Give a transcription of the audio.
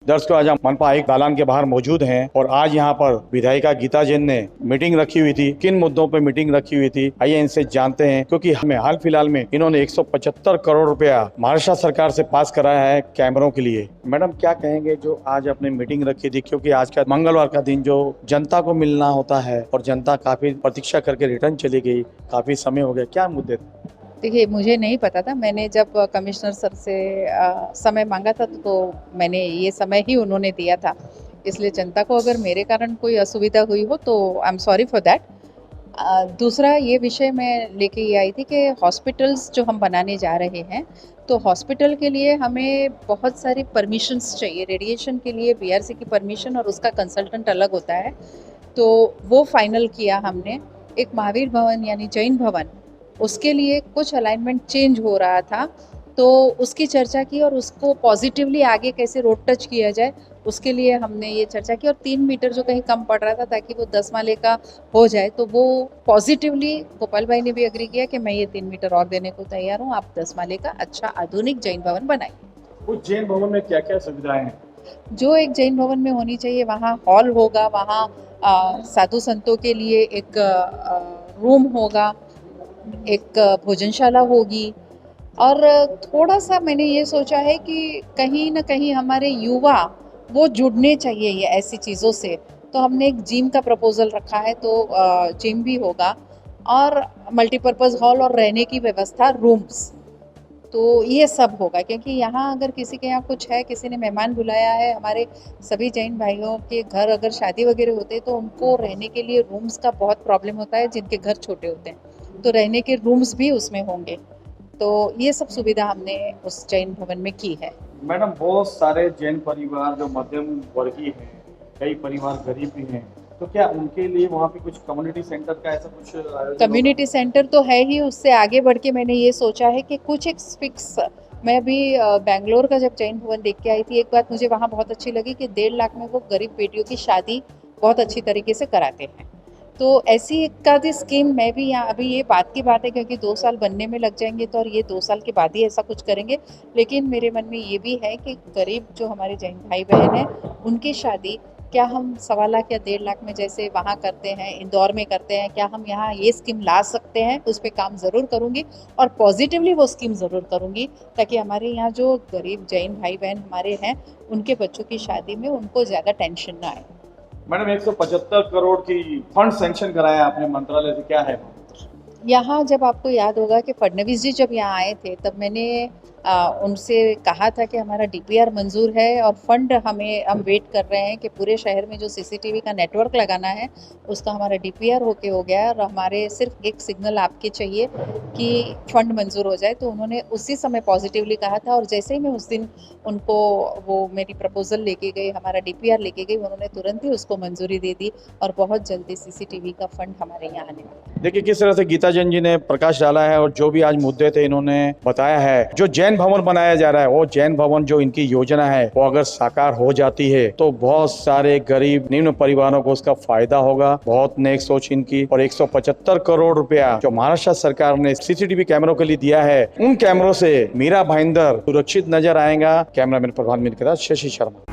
दर्शकों, आज हम मनपा आयुक्त दालान के बाहर मौजूद हैं और आज यहाँ पर विधायिका गीता जैन ने मीटिंग रखी हुई थी। किन मुद्दों पर मीटिंग रखी हुई थी, आइए इनसे जानते हैं। क्योंकि हमें हाल फिलहाल में इन्होंने 175 करोड़ रुपया महाराष्ट्र सरकार से पास कराया है कैमरों के लिए। मैडम, क्या कहेंगे जो आज अपनी मीटिंग रखी थी? क्योंकि आज का मंगलवार का दिन जो जनता को मिलना होता है और जनता काफी प्रतीक्षा करके रिटर्न चली गई, काफी समय हो गया, क्या मुद्दे थे? देखिए, मुझे नहीं पता था। मैंने जब कमिश्नर सर से समय मांगा था तो मैंने ये समय ही उन्होंने दिया था। इसलिए जनता को अगर मेरे कारण कोई असुविधा हुई हो तो I am sorry for that. दूसरा ये विषय मैं लेके ये आई थी कि हॉस्पिटल्स जो हम बनाने जा रहे हैं, तो हॉस्पिटल के लिए हमें बहुत सारी परमिशंस चाहिए। रेडिएशन के लिए बीआरसी की परमिशन और उसका कंसल्टेंट अलग होता है, तो वो फाइनल किया हमने। एक महावीर भवन यानी जैन भवन, उसके लिए कुछ अलाइनमेंट चेंज हो रहा था, तो उसकी चर्चा की और उसको पॉजिटिवली आगे कैसे रोड टच किया जाए, उसके लिए हमने ये चर्चा की। और 3 मीटर जो कहीं कम पड़ रहा था ताकि वो 10 माले का हो जाए, तो वो पॉजिटिवली गोपाल भाई ने भी एग्री किया कि मैं ये 3 मीटर और देने को तैयार हूँ, आप 10 माले का अच्छा आधुनिक जैन भवन बनाइए। उस जैन भवन में क्या क्या सुविधाएं हैं? जो एक जैन भवन में होनी चाहिए, वहाँ हॉल होगा, वहाँ साधु संतों के लिए एक रूम होगा, एक भोजनशाला होगी। और थोड़ा सा मैंने ये सोचा है कि कहीं ना कहीं हमारे युवा वो जुड़ने चाहिए ये ऐसी चीज़ों से, तो हमने एक जिम का प्रपोजल रखा है, तो जिम भी होगा और मल्टीपर्पज़ हॉल और रहने की व्यवस्था, रूम्स, तो ये सब होगा। क्योंकि यहाँ अगर किसी के यहाँ कुछ है, किसी ने मेहमान बुलाया है, हमारे सभी जैन भाइयों के घर अगर शादी वगैरह होते हैं तो उनको रहने के लिए रूम्स का बहुत प्रॉब्लम होता है, जिनके घर छोटे होते हैं, तो रहने के रूम्स भी उसमें होंगे। तो ये सब सुविधा हमने उस जैन भवन में की है। मैडम, बहुत सारे जैन परिवार जो मध्यम वर्गीय हैं, कई परिवार गरीब भी हैं, तो क्या उनके लिए वहाँ पे कुछ कम्युनिटी सेंटर का ऐसा कुछ आयोजन कम्युनिटी सेंटर तो है ही, उससे आगे बढ़ के मैंने ये सोचा है कि कुछ एक फिक्स। मैं अभी बेंगलोर का जब जैन भवन देख के आई थी, एक बात मुझे वहाँ बहुत अच्छी लगी कि 1.5 लाख में वो गरीब बेटियों की शादी बहुत अच्छी तरीके से कराते हैं। तो ऐसी एक आधी स्कीम मैं भी यहाँ, अभी ये बात की बात है क्योंकि 2 साल बनने में लग जाएंगे, तो और ये 2 साल के बाद ही ऐसा कुछ करेंगे। लेकिन मेरे मन में ये भी है कि गरीब जो हमारे जैन भाई बहन हैं, उनकी शादी क्या हम 1.25 लाख या 1.5 लाख में जैसे वहाँ करते हैं, इंदौर में करते हैं, क्या हम यहाँ ये स्कीम ला सकते हैं? उस पर काम ज़रूर करूँगी और पॉजिटिवली वो स्कीम ज़रूर करूँगी, ताकि हमारे यहाँ जो गरीब जैन भाई बहन हमारे हैं, उनके बच्चों की शादी में उनको ज़्यादा टेंशन ना आए। मैडम, 175 करोड़ की फंड सैंक्शन कराया आपने मंत्रालय से, क्या है? यहाँ जब आपको याद होगा कि फडणवीस जी जब यहाँ आए थे, तब मैंने उनसे कहा था कि हमारा डीपीआर मंजूर है और फंड हम वेट कर रहे हैं कि पूरे शहर में जो सीसीटीवी का नेटवर्क लगाना है उसका हमारा डीपीआर हो गया है और हमारे सिर्फ एक सिग्नल आपके चाहिए कि फंड मंजूर हो जाए। तो उन्होंने उसी समय पॉजिटिवली कहा था और जैसे ही मैं उस दिन उनको वो मेरी प्रपोजल लेके गई, हमारा डीपीआर लेके गई, उन्होंने तुरंत ही उसको मंजूरी दे दी और बहुत जल्दी सीसीटीवी का फंड हमारे यहाँ आने वाला है। देखिए, किस तरह से गीता जैन जी ने प्रकाश डाला है और जो भी आज मुद्दे थे इन्होंने बताया है। जो जैन भवन बनाया जा रहा है, वो जैन भवन जो इनकी योजना है वो अगर साकार हो जाती है तो बहुत सारे गरीब निम्न परिवारों को उसका फायदा होगा। बहुत नेक सोच इनकी। और 175 करोड़ रुपया जो महाराष्ट्र सरकार ने सीसीटीवी कैमरों के लिए दिया है, उन कैमरों से मीरा भाईंदर सुरक्षित नजर आएगा। कैमरामैन प्रभात मित्र के साथ शशि शर्मा।